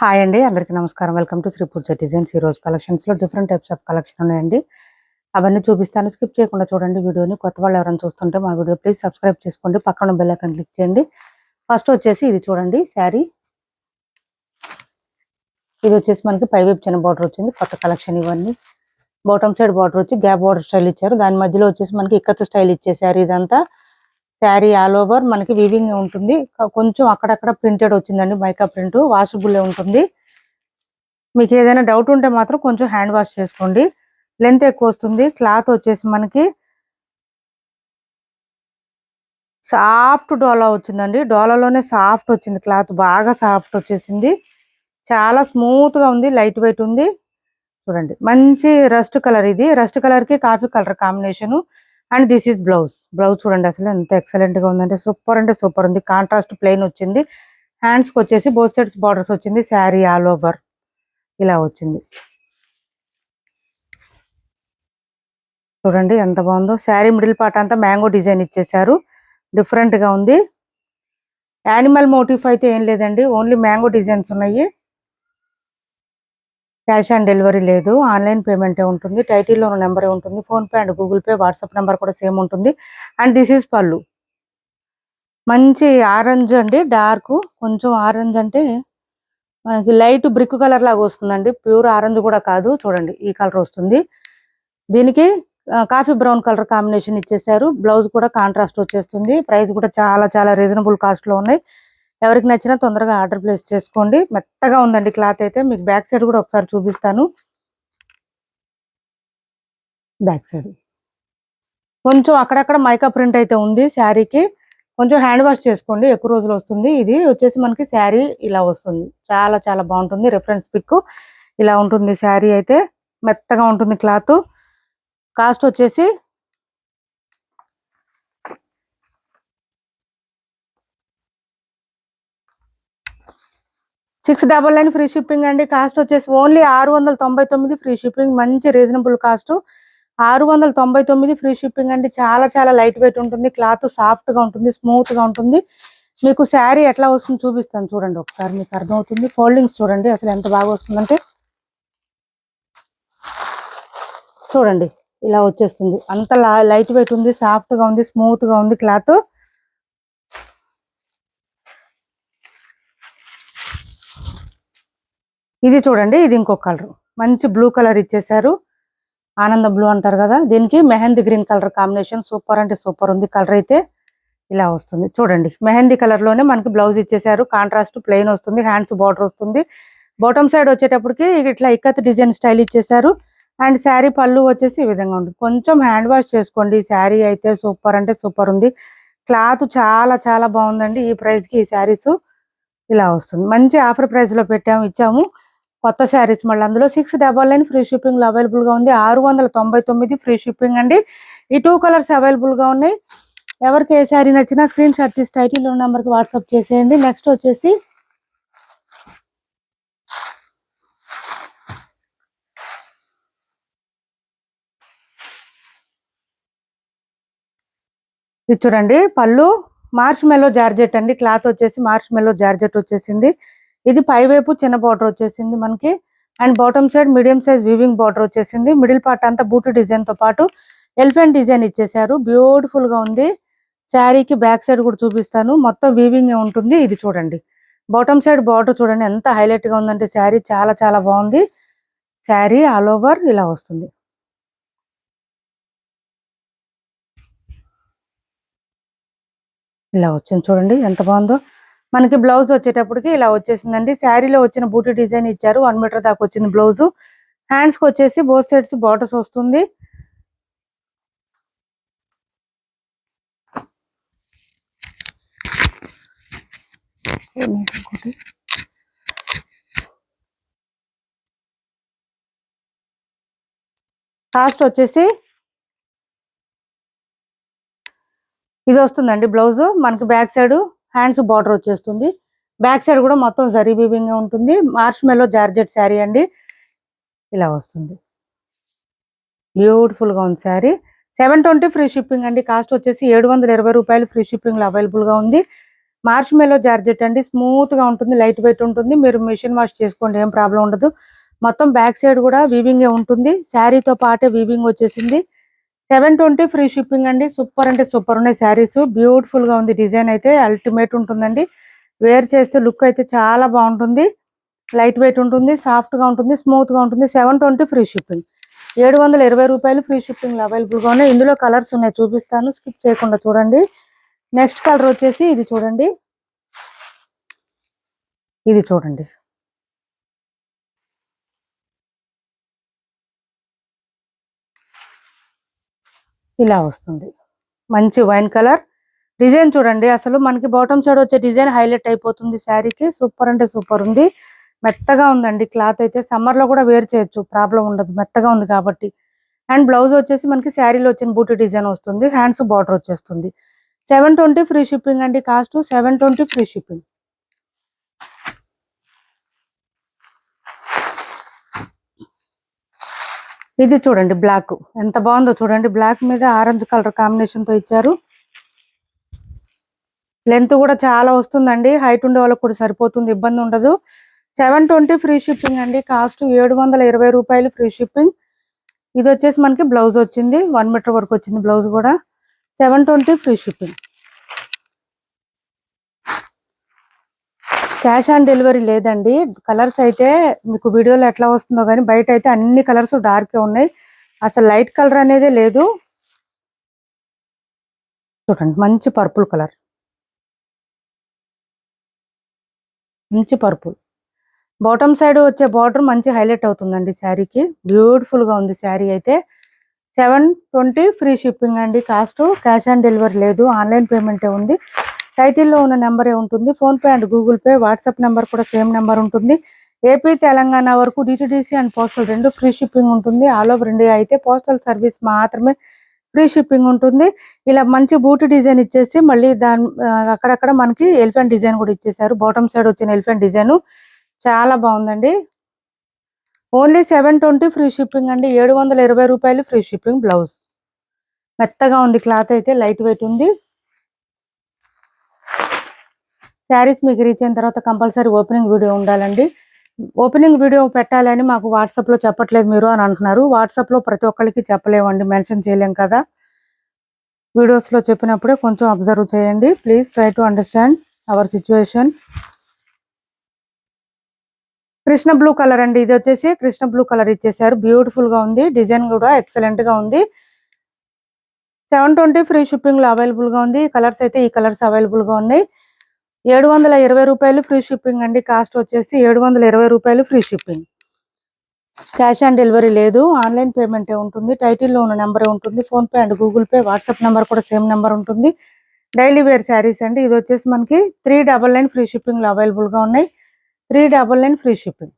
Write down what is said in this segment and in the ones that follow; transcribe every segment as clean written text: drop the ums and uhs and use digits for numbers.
Hi అండి, అందరికీ నమస్కారం. Welcome to Sri Pooja designs. ఈ రోజు కలెక్షన్స్లో డిఫరెంట్ టైప్స్ ఆఫ్ కలెక్షన్ ఉన్నాయండి. అవన్నీ చూపిస్తాను, స్కిప్ చేయకుండా చూడండి వీడియోని. కొత్త వాళ్ళు ఎవరైనా చూస్తుంటే మా వీడియో ప్లీజ్ సబ్స్క్రైబ్ చేసుకోండి, పక్కన బెల్ ఐకాన్ క్లిక్ చేయండి. ఫస్ట్ వచ్చేసి ఇది చూడండి శారీ. ఇది వచ్చేసి మనకి పైవైపు చిన్న బార్డర్ వచ్చింది, కొత్త కలెక్షన్ ఇవన్నీ. బాటమ్ సైడ్ బార్డర్ వచ్చి గ్యాప్ బార్డర్ స్టైల్ ఇచ్చారు, దాని మధ్యలో వచ్చేసి మనకి ఇక్కత్ స్టైల్ ఇచ్చేసారు. ఇదంతా శారీ ఆల్ ఓవర్ మనకి వీవింగ్ ఉంటుంది, కొంచెం అక్కడక్కడ ప్రింటెడ్ వచ్చిందండి, మైకా ప్రింట్. వాషబుల్ ఉంటుంది. మీకు ఏదైనా డౌట్ ఉంటే మాత్రం కొంచెం హ్యాండ్ వాష్ చేసుకోండి. లెంత్ ఎక్కువ వస్తుంది. క్లాత్ వచ్చేసి మనకి సాఫ్ట్ డోలా వచ్చిందండి, డోలాలోనే సాఫ్ట్ వచ్చింది క్లాత్, బాగా సాఫ్ట్ వచ్చేసింది. చాలా స్మూత్ గా ఉంది, లైట్ వెయిట్ ఉంది. చూడండి మంచి రస్ట్ కలర్, ఇది రస్ట్ కలర్ కి coffee colour combination. And this is blouse. Blouse చూడండి అసలు ఎంత ఎక్సలెంట్ గా ఉందంటే సూపర్ అంటే సూపర్ ఉంది. కాంట్రాస్ట్ ప్లెయిన్ వచ్చింది, హ్యాండ్స్ కి వచ్చేసి బోత్ సైడ్స్ బార్డర్స్ వచ్చింది. శారీ ఆల్ ఓవర్ ఇలా వచ్చింది. చూడండి ఎంత బాగుందో. శారీ మిడిల్ పార్ట్ అంతా మ్యాంగో డిజైన్ ఇచ్చేసారు, డిఫరెంట్ గా ఉంది. యానిమల్ మోటిఫ్ అయితే ఏం లేదండి, ఓన్లీ మ్యాంగో డిజైన్స్ ఉన్నాయి. క్యాష్ ఆన్ డెలివరీ లేదు, ఆన్లైన్ పేమెంటే ఉంటుంది. టైటిల్లో నెంబరే ఉంటుంది, PhonePe and Google pay, WhatsApp number కూడా సేమ్ ఉంటుంది. అండ్ దిస్ ఈజ్ పళ్ళు. మంచి ఆరెంజ్ అండి, డార్క్ కొంచెం ఆరెంజ్ అంటే మనకి లైట్ బ్రిక్ కలర్ లాగా వస్తుందండి, ప్యూర్ ఆరెంజ్ కూడా కాదు. చూడండి ఈ కలర్ వస్తుంది. దీనికి కాఫీ బ్రౌన్ కలర్ కాంబినేషన్ ఇచ్చేసారు. బ్లౌజ్ కూడా కాంట్రాస్ట్ వచ్చేస్తుంది. ప్రైస్ కూడా చాలా చాలా రీజనబుల్ కాస్ట్ లో ఉన్నాయి. ఎవరికి నచ్చినా తొందరగా ఆర్డర్ ప్లేస్ చేసుకోండి. మెత్తగా ఉందండి క్లాత్ అయితే. మీకు బ్యాక్ సైడ్ కూడా ఒకసారి చూపిస్తాను. బ్యాక్ సైడ్ కొంచెం అక్కడక్కడ మైకా ప్రింట్ అయితే ఉంది శారీకి. కొంచెం హ్యాండ్ వాష్ చేసుకోండి, ఎక్కువ రోజులు వస్తుంది. ఇది వచ్చేసి మనకి శారీ ఇలా వస్తుంది, చాలా చాలా బాగుంటుంది. రిఫరెన్స్ పిక్ ఇలా ఉంటుంది. శారీ అయితే మెత్తగా ఉంటుంది క్లాత్. కాస్ట్ వచ్చేసి 699 ఫ్రీ షిప్పింగ్ అండి. కాస్ట్ వచ్చేసి ఓన్లీ 699 ఫ్రీ షిప్పింగ్. మంచి రీజనబుల్ కాస్ట్, 699 ఫ్రీ షిప్పింగ్ అండి. చాలా చాలా లైట్ వెయిట్ ఉంటుంది, క్లాత్ సాఫ్ట్ గా ఉంటుంది, స్మూత్ గా ఉంటుంది. మీకు శారీ ఎట్లా వస్తుంది చూపిస్తాను చూడండి ఒకసారి, మీకు అర్థమవుతుంది. ఫోల్డింగ్స్ చూడండి అసలు ఎంత బాగా వస్తుందంటే. చూడండి ఇలా వచ్చేస్తుంది, అంత లైట్ వెయిట్ ఉంది, సాఫ్ట్ గా ఉంది, స్మూత్ గా ఉంది క్లాత్. ఇది చూడండి, ఇది ఇంకొక కలర్, మంచి బ్లూ కలర్ ఇచ్చేసారు. ఆనంద బ్లూ అంటారు కదా, దీనికి mehndi green colour combination. Super అంటే సూపర్ ఉంది. కలర్ అయితే ఇలా వస్తుంది. చూడండి మెహందీ కలర్ లోనే మనకి బ్లౌజ్ ఇచ్చేసారు, కాంట్రాస్ట్ ప్లెయిన్ వస్తుంది, హ్యాండ్స్ బార్డర్ వస్తుంది. బాటమ్ సైడ్ వచ్చేటప్పటికి ఇట్లా ఇక్కత్ డిజైన్ స్టైల్ ఇచ్చేసారు. అండ్ శారీ పళ్ళు వచ్చేసి ఈ విధంగా ఉంటుంది. కొంచెం హ్యాండ్ వాష్ చేసుకోండి. శారీ అయితే సూపర్ అంటే సూపర్ ఉంది. క్లాత్ చాలా చాలా బాగుందండి. ఈ ప్రైస్ కి ఈ శారీస్ ఇలా వస్తుంది. మంచి ఆఫర్ ప్రైస్ లో ఇచ్చాము కొత్త శారీస్. మళ్ళీ అందులో 699 ఫ్రీ షిప్పింగ్ అవైలబుల్ గా ఉంది. 699 ఫ్రీ షిప్పింగ్ అండి. ఈ 2 కలర్స్ అవైలబుల్ గా ఉన్నాయి. ఎవరికి ఏ శారీ నచ్చినా స్క్రీన్ షాట్ తీసి టైటిల్ నెంబర్ కి వాట్సాప్ చేసేయండి. నెక్స్ట్ వచ్చేసి ఇది చూడండి, పళ్ళు మార్ష్ మెల్లో జార్జెట్ అండి. క్లాత్ వచ్చేసి మార్ష్ మెల్లో జార్జెట్ వచ్చేసింది. ఇది పై వైపు చిన్న బార్డర్ వచ్చేసింది మనకి. And bottom side medium size weaving border వచ్చేసింది. మిడిల్ పార్ట్ అంతా బూట్ డిజైన్ తో పాటు ఎలిఫెంట్ డిజైన్ ఇచ్చేసారు. బ్యూటిఫుల్ గా ఉంది. శారీకి బ్యాక్ సైడ్ కూడా చూపిస్తాను, మొత్తం వీవింగ్ ఉంటుంది. ఇది చూడండి బాటమ్ సైడ్ బార్డర్ చూడండి ఎంత హైలైట్ గా ఉందంటే. శారీ చాలా చాలా బాగుంది. శారీ ఆల్ ఓవర్ ఇలా వస్తుంది. ఇలా వచ్చింది చూడండి ఎంత బాగుందో. మనకి బ్లౌజ్ వచ్చేటప్పటికి ఇలా వచ్చేసిందండి. శారీలో వచ్చిన బూటీ డిజైన్ ఇచ్చారు, 1 మీటర్ దాకా వచ్చింది బ్లౌజ్. హ్యాండ్స్ కి వచ్చేసి బోత్ సైడ్స్ బార్డర్స్ వస్తుంది. కాస్ట్ వచ్చేసి ఇది వస్తుందండి బ్లౌజ్. మనకి బ్యాక్ సైడ్ హ్యాండ్స్ బార్డర్ వచ్చేస్తుంది. బ్యాక్ సైడ్ కూడా మొత్తం జరీ వీవింగ్ ఉంటుంది. మార్ష్ మెల్లో జార్జెట్ శారీ అండి, ఇలా వస్తుంది. బ్యూటిఫుల్ గా ఉంది శారీ. 720 ఫ్రీ షిప్పింగ్ అండి. కాస్ట్ వచ్చేసి 720 రూపాయలు ఫ్రీ షిప్పింగ్ లో అవైలబుల్ గా ఉంది. మార్ష్ మెలో జార్జెట్ అండి, స్మూత్ గా ఉంటుంది, లైట్ వెయిట్ ఉంటుంది. మీరు మిషన్ వాష్ చేసుకోండి, ఏం ప్రాబ్లం ఉండదు. మొత్తం బ్యాక్ సైడ్ కూడా వీవింగ్ ఉంటుంది. శారీతో పాటే వీవింగ్ వచ్చేసింది. 720 ఫ్రీ షిప్పింగ్ అండి. సూపర్ అంటే సూపర్ ఉన్నాయి శారీస్. బ్యూటిఫుల్ గా ఉంది, డిజైన్ అయితే అల్టిమేట్ ఉంటుందండి. వేర్ చేస్తే లుక్ అయితే చాలా బాగుంటుంది. లైట్ వెయిట్ ఉంటుంది, సాఫ్ట్ గా ఉంటుంది, స్మూత్ గా ఉంటుంది. 720 ఫ్రీ షిప్పింగ్. 720 రూపాయలు ఫ్రీ షిప్పింగ్ అవైలబుల్ గా ఉన్నాయి. ఇందులో కలర్స్ ఉన్నాయి, చూపిస్తాను, స్కిప్ చేయకుండా చూడండి. నెక్స్ట్ కలర్ వచ్చేసి ఇది చూడండి, ఇది చూడండి. ఇలా వస్తుంది, మంచి వైన్ కలర్. డిజైన్ చూడండి, అసలు మనకి బాటమ్ సైడ్ వచ్చే డిజైన్ హైలైట్ అయిపోతుంది శారీకి. సూపర్ అంటే సూపర్ ఉంది. మెత్తగా ఉందండి క్లాత్ అయితే. సమ్మర్ లో కూడా వేర్ చేయొచ్చు, ప్రాబ్లం ఉండదు, మెత్తగా ఉంది కాబట్టి. అండ్ బ్లౌజ్ వచ్చేసి మనకి శారీలో వచ్చిన బూటీ డిజైన్ వస్తుంది. హ్యాండ్స్ బార్డర్ వచ్చేస్తుంది. 720 ఫ్రీ షిప్పింగ్ అండి. Cost 720 free shipping. ఇది చూడండి, బ్లాక్ ఎంత బాగుందో చూడండి. బ్లాక్ మీద ఆరెంజ్ కలర్ కాంబినేషన్ తో ఇచ్చారు. లెంత్ కూడా చాలా వస్తుందండి, హైట్ ఉండే వాళ్ళకి కూడా సరిపోతుంది, ఇబ్బంది ఉండదు. 720 ఫ్రీ షిప్పింగ్ అండి. కాస్ట్ 720 రూపాయలు ఫ్రీ షిప్పింగ్. ఇది వచ్చేసి మనకి బ్లౌజ్ వచ్చింది, 1 మీటర్ వరకు వచ్చింది బ్లౌజ్ కూడా. 720 free shipping. Cash on delivery లేదండి. కలర్స్ అయితే మీకు వీడియోలో ఎట్లా వస్తుందో కానీ బయట అయితే అన్ని కలర్స్ డార్కే ఉన్నాయి, అసలు లైట్ కలర్ అనేది లేదు. చూడండి, మంచి పర్పుల్ కలర్, మంచి పర్పుల్. బాటమ్ సైడ్ వచ్చే బార్డర్ మంచి హైలైట్ అవుతుందండి శారీకి. బ్యూటిఫుల్ గా ఉంది శారీ అయితే. 720 ఫ్రీ షిప్పింగ్ అండి. కాస్ట్ క్యాష్ ఆన్ డెలివరీ లేదు, ఆన్లైన్ పేమెంటే ఉంది. టైటిల్లో ఉన్న నెంబరే ఉంటుంది. Phone pay and Google pay, WhatsApp number కూడా సేమ్ నెంబర్ ఉంటుంది. ఏపీ తెలంగాణ వరకు డిటిడిసి అండ్ పోస్టల్ రెండు ఫ్రీ షిప్పింగ్ ఉంటుంది. ఆల్ ఓవర్ ఇండియా అయితే పోస్టల్ సర్వీస్ మాత్రమే ఫ్రీ షిప్పింగ్ ఉంటుంది. ఇలా మంచి బూటీ డిజైన్ ఇచ్చేసి మళ్ళీ దాని అక్కడక్కడ మనకి ఎలిఫెంట్ డిజైన్ కూడా ఇచ్చేసారు. బాటమ్ సైడ్ వచ్చిన ఎలిఫెంట్ డిజైన్ చాలా బాగుందండి. ఓన్లీ 720 ఫ్రీ షిప్పింగ్ అండి. 720 రూపాయలు ఫ్రీ షిప్పింగ్. బ్లౌజ్ మెత్తగా ఉంది, క్లాత్ అయితే లైట్ వెయిట్ ఉంది. శారీస్ మీకు రీచ్ అయిన తర్వాత కంపల్సరీ ఓపెనింగ్ వీడియో ఉండాలండి. ఓపెనింగ్ వీడియో పెట్టాలని మాకు వాట్సాప్లో చెప్పట్లేదు మీరు అని అంటున్నారు. వాట్సాప్లో ప్రతి ఒక్కరికి చెప్పలేమండి, మెన్షన్ చేయలేం కదా. వీడియోస్లో చెప్పినప్పుడే కొంచెం అబ్జర్వ్ చేయండి. Please try to understand our situation. Krishna blue colour అండి. ఇది వచ్చేసి కృష్ణ బ్లూ కలర్ ఇచ్చేసారు. బ్యూటిఫుల్ గా ఉంది, డిజైన్ కూడా ఎక్సలెంట్ గా ఉంది. 720 ఫ్రీ షిప్పింగ్ లో అవైలబుల్ గా ఉంది. కలర్స్ అయితే ఈ కలర్స్ అవైలబుల్ గా ఉన్నాయి. 720 రూపాయలు ఫ్రీ షిప్పింగ్ అండి. కాస్ట్ వచ్చేసి 720 రూపాయలు free shipping. Cash on delivery లేదు, ఆన్లైన్ పేమెంటే ఉంటుంది. టైటిల్లో ఉన్న నెంబరే ఉంటుంది. Phone pay and Google pay, WhatsApp number కూడా సేమ్ నెంబర్ ఉంటుంది. డైలీ వేర్ శారీస్ అండి. ఇది వచ్చేసి మనకి 399 ఫ్రీ షిప్పింగ్ లో అవైలబుల్ గా ఉన్నాయి. 399 ఫ్రీ షిప్పింగ్.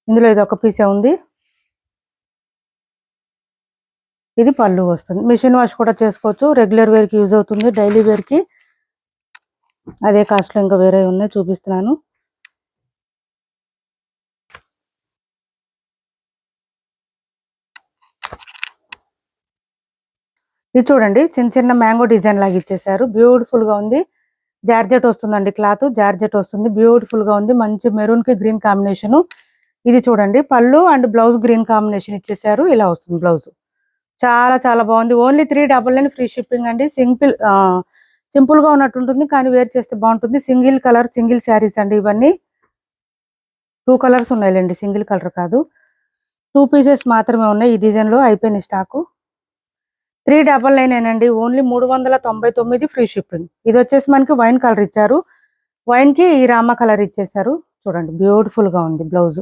ఇందులో ఇది ఒక పీసే ఉంది. ఇది పళ్ళు వస్తుంది. మిషన్ వాష్ కూడా చేసుకోవచ్చు, రెగ్యులర్ వేర్ కి యూజ్ అవుతుంది, డైలీ వేర్ కి. అదే కాస్ట్ లో ఇంకా వేరే ఉన్నాయి, చూపిస్తున్నాను. ఇది చూడండి, చిన్న చిన్న మ్యాంగో డిజైన్ లాగా ఇచ్చేసారు. బ్యూటిఫుల్ గా ఉంది. జార్జెట్ వస్తుందండి, క్లాత్ జార్జెట్ వస్తుంది. బ్యూటిఫుల్ గా ఉంది, మంచి మెరూన్ కి గ్రీన్ కాంబినేషన్. ఇది చూడండి, పళ్ళు అండ్ బ్లౌజ్ గ్రీన్ కాంబినేషన్ ఇచ్చేసారు. ఇలా వస్తుంది బ్లౌజ్. చాలా చాలా బాగుంది. ఓన్లీ 399 ఫ్రీ షిప్పింగ్ అండి. సింపుల్ గా ఉన్నట్టు ఉంటుంది, కానీ వేర్ చేస్తే బాగుంటుంది. సింగిల్ కలర్, సింగిల్ శారీస్ అండి ఇవన్నీ. 2 కలర్స్ ఉన్నాయిలేండి, సింగిల్ కలర్ కాదు. 2 పీసెస్ మాత్రమే ఉన్నాయి ఈ డిజైన్ లో, అయిపోయిన స్టాకు. 399 అండి. Only 399 free shipping. ఇది వచ్చేసి మనకి వైన్ కలర్ ఇచ్చారు. వైన్ కి ఈ రామ కలర్ ఇచ్చేసారు. చూడండి, బ్యూటిఫుల్ గా ఉంది బ్లౌజ్.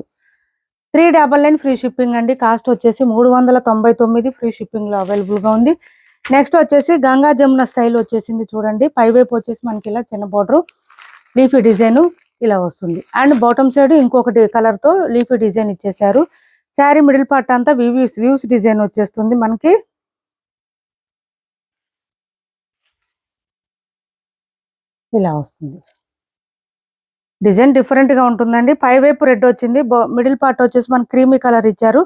399 ఫ్రీ షిప్పింగ్ అండి. కాస్ట్ వచ్చేసి 399 ఫ్రీ షిప్పింగ్ లో అవైలబుల్ గా ఉంది. నెక్స్ట్ వచ్చేసి గంగా జమున స్టైల్ వచ్చేసింది చూడండి. పైవైపు వచ్చేసి మనకి ఇలా చిన్న బోర్డర్ లీఫీ డిజైన్ ఇలా వస్తుంది. అండ్ బాటమ్ సైడ్ ఇంకొకటి కలర్ తో లీఫీ డిజైన్ ఇచ్చేసారు. శారీ మిడిల్ పార్ట్ అంతా వ్యూస్ డిజైన్ వచ్చేస్తుంది మనకి. ఇలా వస్తుంది, డిజైన్ డిఫరెంట్ గా ఉంటుందండి. పై వైపు రెడ్ వచ్చింది, మిడిల్ పార్ట్ వచ్చేసి మనకి క్రీమీ కలర్ ఇచ్చారు.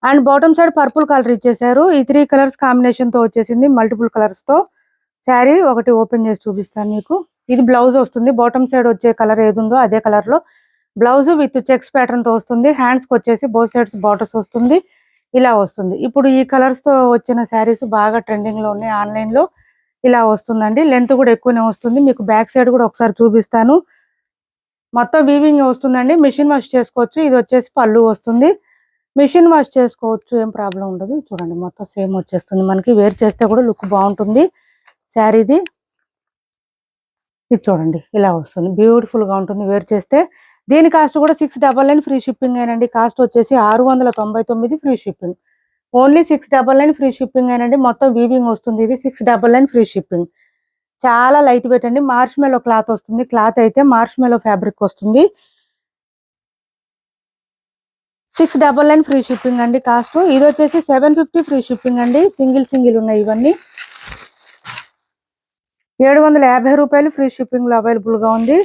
And bottom side purple colour ఇచ్చేసారు. ఈ 3 కలర్స్ కాంబినేషన్ తో వచ్చేసింది, మల్టిపుల్ కలర్స్ తో. శారీ ఒకటి ఓపెన్ చేసి చూపిస్తాను మీకు. ఇది బ్లౌజ్ వస్తుంది. బాటమ్ సైడ్ వచ్చే కలర్ ఏది ఉందో అదే కలర్ లో బ్లౌజ్ విత్ చెక్స్ ప్యాటర్న్ తో వస్తుంది. హ్యాండ్స్ కి వచ్చేసి బోత్ సైడ్స్ బార్డర్స్ వస్తుంది. ఇలా వస్తుంది. ఇప్పుడు ఈ కలర్స్ తో వచ్చిన శారీస్ బాగా ట్రెండింగ్ లో ఉన్నాయి ఆన్లైన్ లో. ఇలా వస్తుందండి. లెంత్ కూడా ఎక్కువనే వస్తుంది. మీకు బ్యాక్ సైడ్ కూడా ఒకసారి చూపిస్తాను. మొత్తం వీవింగ్ వస్తుందండి. మిషన్ వాష్ చేసుకోవచ్చు. ఇది వచ్చేసి పళ్ళు వస్తుంది. మిషన్ వాష్ చేసుకోవచ్చు, ఏం ప్రాబ్లం ఉండదు. చూడండి మొత్తం సేమ్ వచ్చేస్తుంది. మనకి వేర్ చేస్తే కూడా లుక్ బాగుంటుంది శారీది. ఇది చూడండి ఇలా వస్తుంది. బ్యూటిఫుల్ గా ఉంటుంది వేర్ చేస్తే. దీని కాస్ట్ కూడా 699 ఫ్రీ షిప్పింగ్ అయినండి. కాస్ట్ వచ్చేసి 699 free shipping. Only 699 free shipping అయినండి. మొత్తం వీవింగ్ వస్తుంది. ఇది 699 ఫ్రీ షిప్పింగ్. చాలా లైట్ వెయిట్ అండి. మార్ష్ మెలో క్లాత్ వస్తుంది. క్లాత్ అయితే మార్ష్ మెలో ఫ్యాబ్రిక్ వస్తుంది. 699 ఫ్రీ షిప్పింగ్ అండి కాస్ట్. ఇది వచ్చేసి 750 ఫ్రీ షిప్పింగ్ అండి. సింగిల్ ఉన్నాయి ఇవన్నీ. 750 రూపాయలు ఫ్రీ షిప్పింగ్ లో అవైలబుల్ గా ఉంది.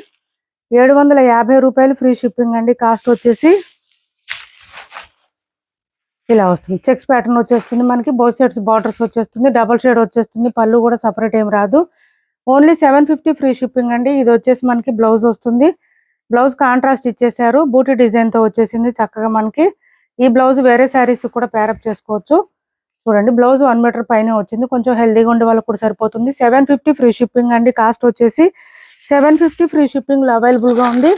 750 రూపాయలు ఫ్రీ షిప్పింగ్ అండి. కాస్ట్ వచ్చేసి ఇలా వస్తుంది. చెక్స్ ప్యాటర్న్ వచ్చేస్తుంది. మనకి బోత్ సైడ్స్ బార్డర్స్ వచ్చేస్తుంది. డబుల్ షేడ్ వచ్చేస్తుంది. పళ్ళు కూడా సపరేట్ ఏం రాదు. ఓన్లీ 750 ఫ్రీ షిప్పింగ్ అండి. ఇది వచ్చేసి మనకి బ్లౌజ్ వస్తుంది. బ్లౌజ్ కాంట్రాస్ట్ ఇచ్చేసారు. బూటీ డిజైన్ తో వచ్చేసింది చక్కగా మనకి. ఈ బ్లౌజ్ వేరే శారీస్ కూడా పేరప్ చేసుకోవచ్చు. చూడండి బ్లౌజ్ 1 మీటర్ పైన వచ్చింది. కొంచెం హెల్దీగా ఉండే వాళ్ళకి కూడా సరిపోతుంది. 750 ఫ్రీ షిప్పింగ్ అండి. కాస్ట్ వచ్చేసి 750 ఫ్రీ షిప్పింగ్ లో అవైలబుల్ గా ఉంది.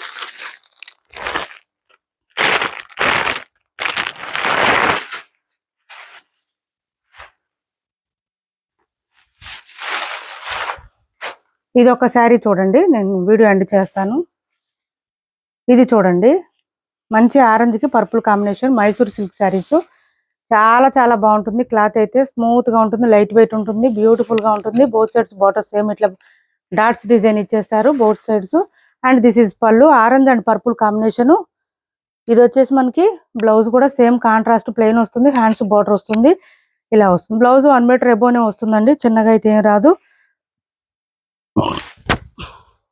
ఇది ఒక శారీ చూడండి, నేను వీడియో ఎండ్ చేస్తాను. ఇది చూడండి మంచి ఆరెంజ్ కి purple combination Mysore silk saris. చాలా బాగుంటుంది. క్లాత్ అయితే స్మూత్ గా ఉంటుంది, లైట్ వెయిట్ ఉంటుంది, బ్యూటిఫుల్ గా ఉంటుంది. బోత్ సైడ్స్ బార్డర్స్ సేమ్ ఇట్లా డాట్స్ డిజైన్ ఇచ్చేస్తారు both sides. And this is pallu. Orange and purple combination. ఇది వచ్చేసి మనకి బ్లౌజ్ కూడా సేమ్ కాంట్రాస్ట్ ప్లెయిన్ వస్తుంది. హ్యాండ్స్ బార్డర్ వస్తుంది. ఇలా వస్తుంది. బ్లౌజ్ 1 మీటర్ ఎబోనే వస్తుందండి. చిన్నగా అయితే ఏం రాదు.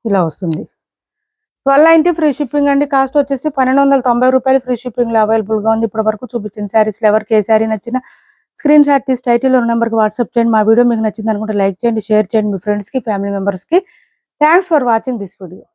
ఇలా వస్తుంది. 1290 ఫ్రీ షిప్పింగ్ అండి. కాస్ట్ వచ్చేసి 1290 రూపాయలు ఫ్రీ షిప్పింగ్ లో అవైలబుల్ గా ఉంది. ఇప్పటి వరకు చూపించిన శారీస్ ఎవరికి ఏ శారీ నచ్చినా స్క్రీన్ షాట్ తీసి టైటిల్ ఉన్న నెంబర్ కి వాట్సాప్ చేయండి. మా వీడియో మీకు నచ్చింది అనుకుంటే లైక్ చేయండి, షేర్ చేయండి మీ ఫ్రెండ్స్ కి, ఫ్యామిలీ మెంబర్స్ కి. Thanks for watching this video.